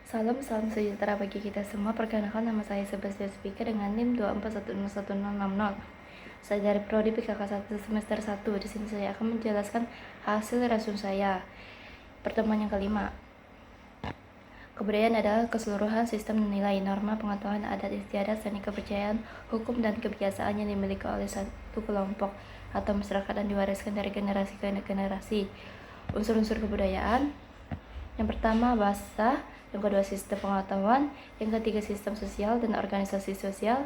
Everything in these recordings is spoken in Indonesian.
Salam sejahtera bagi kita semua. Perkenalkan, nama saya Sebastian Spika dengan NIM 241101060. Saya dari Prodi PKK 1 semester 1. Di sini saya akan menjelaskan hasil resume saya. Pertemuan yang kelima. Kebudayaan adalah keseluruhan sistem nilai, norma, pengetahuan, adat istiadat, seni, kepercayaan, hukum, dan kebiasaan yang dimiliki oleh satu kelompok atau masyarakat dan diwariskan dari generasi ke generasi. Unsur-unsur kebudayaan: yang pertama, bahasa; yang kedua, sistem pengetahuan; yang ketiga, sistem sosial dan organisasi sosial;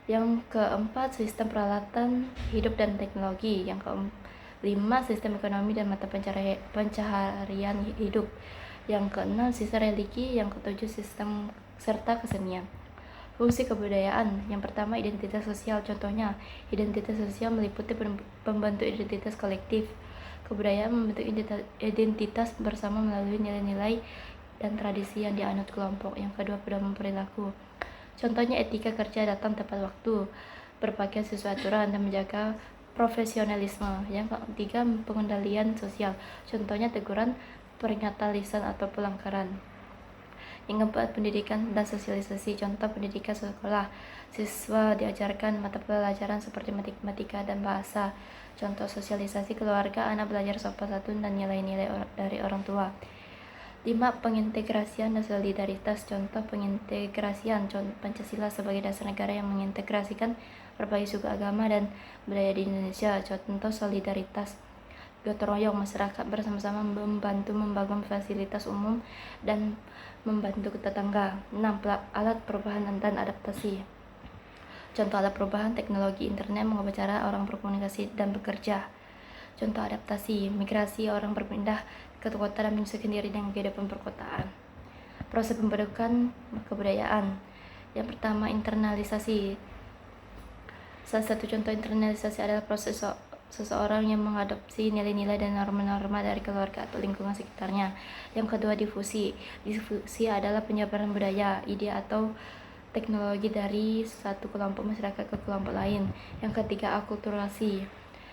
yang keempat, sistem peralatan hidup dan teknologi; yang kelima, sistem ekonomi dan mata pencaharian hidup; yang keenam, sistem religi; yang ketujuh, sistem serta kesenian. Fungsi kebudayaan: yang pertama, identitas sosial. Contohnya, identitas sosial meliputi pembentuk identitas kolektif. Kebudayaan membentuk identitas bersama melalui nilai-nilai dan tradisi yang dianut kelompok. Yang kedua, pedoman perilaku. Contohnya, etika kerja, datang tepat waktu, berpakaian sesuai aturan, dan menjaga profesionalisme. Yang ketiga, pengendalian sosial. Contohnya, teguran, peringatan lisan, atau pelanggaran. Yang keempat, pendidikan dan sosialisasi. Contoh pendidikan sekolah: siswa diajarkan mata pelajaran seperti matematika dan bahasa. Contoh sosialisasi keluarga: anak belajar sopan santun dan nilai-nilai dari orang tua. 5. Pengintegrasian dan solidaritas. Contoh pengintegrasian: Pancasila sebagai dasar negara yang mengintegrasikan berbagai suku, agama, dan budaya di Indonesia. Contoh solidaritas: gotong royong, masyarakat bersama-sama membantu membangun fasilitas umum dan membantu tetangga. 6. Alat perubahan dan adaptasi. Contoh alat perubahan: teknologi internet mengubah cara orang berkomunikasi dan bekerja. Contoh adaptasi: migrasi, orang berpindah ke kota dan menyesuaikan diri dengan kehidupan perkotaan. Proses pembentukan kebudayaan: yang pertama, internalisasi. Salah satu contoh internalisasi adalah proses seseorang yang mengadopsi nilai-nilai dan norma-norma dari keluarga atau lingkungan sekitarnya. Yang kedua, difusi. Difusi adalah penyebaran budaya, ide, atau teknologi dari satu kelompok masyarakat ke kelompok lain. Yang ketiga, akulturasi.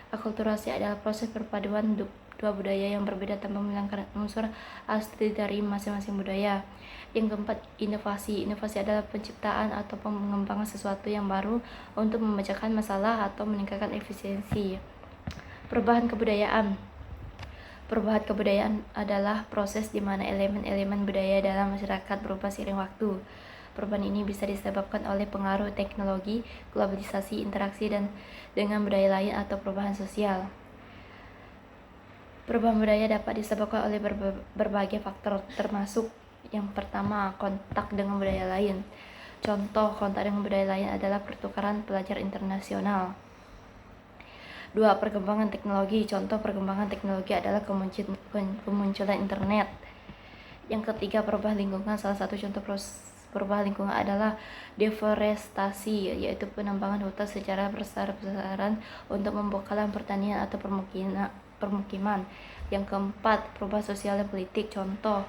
Akulturasi adalah proses perpaduan dua budaya yang berbeda tanpa menghilangkan unsur asli dari masing-masing budaya. Yang keempat, inovasi. Inovasi adalah penciptaan atau pengembangan sesuatu yang baru untuk memecahkan masalah atau meningkatkan efisiensi. Perubahan kebudayaan. Perubahan kebudayaan adalah proses di mana elemen-elemen budaya dalam masyarakat berubah seiring waktu. Perubahan ini bisa disebabkan oleh pengaruh teknologi, globalisasi, interaksi dengan budaya lain, atau perubahan sosial. Perubahan budaya dapat disebabkan oleh berbagai faktor, termasuk yang pertama, kontak dengan budaya lain. Contoh kontak dengan budaya lain adalah pertukaran pelajar internasional. 2. Perkembangan teknologi. Contoh perkembangan teknologi adalah kemunculan internet. Yang ketiga, perubahan lingkungan. Salah satu contoh perubahan lingkungan adalah deforestasi, yaitu penambangan hutan secara besar-besaran untuk membuka lahan pertanian atau permukiman. Yang keempat, perubahan sosial dan politik. Contoh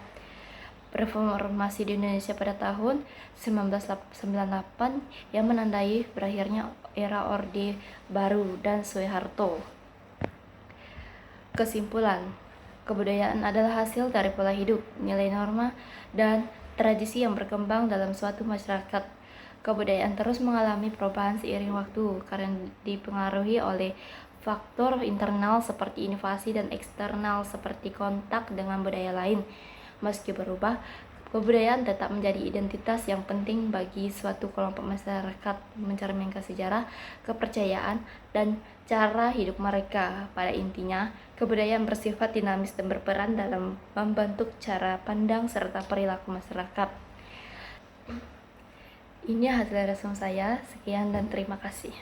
reformasi di Indonesia pada tahun 1998 yang menandai berakhirnya era Orde Baru dan Soeharto. Kesimpulan: kebudayaan adalah hasil dari pola hidup, nilai, norma, dan tradisi yang berkembang dalam suatu masyarakat. Kebudayaan terus mengalami perubahan seiring waktu karena dipengaruhi oleh faktor internal seperti inovasi dan eksternal seperti kontak dengan budaya lain. Meski berubah, kebudayaan tetap menjadi identitas yang penting bagi suatu kelompok masyarakat, mencerminkan sejarah, kepercayaan, dan cara hidup mereka. Pada intinya, kebudayaan bersifat dinamis dan berperan dalam membentuk cara pandang serta perilaku masyarakat. Ini hasil resume saya. Sekian dan terima kasih.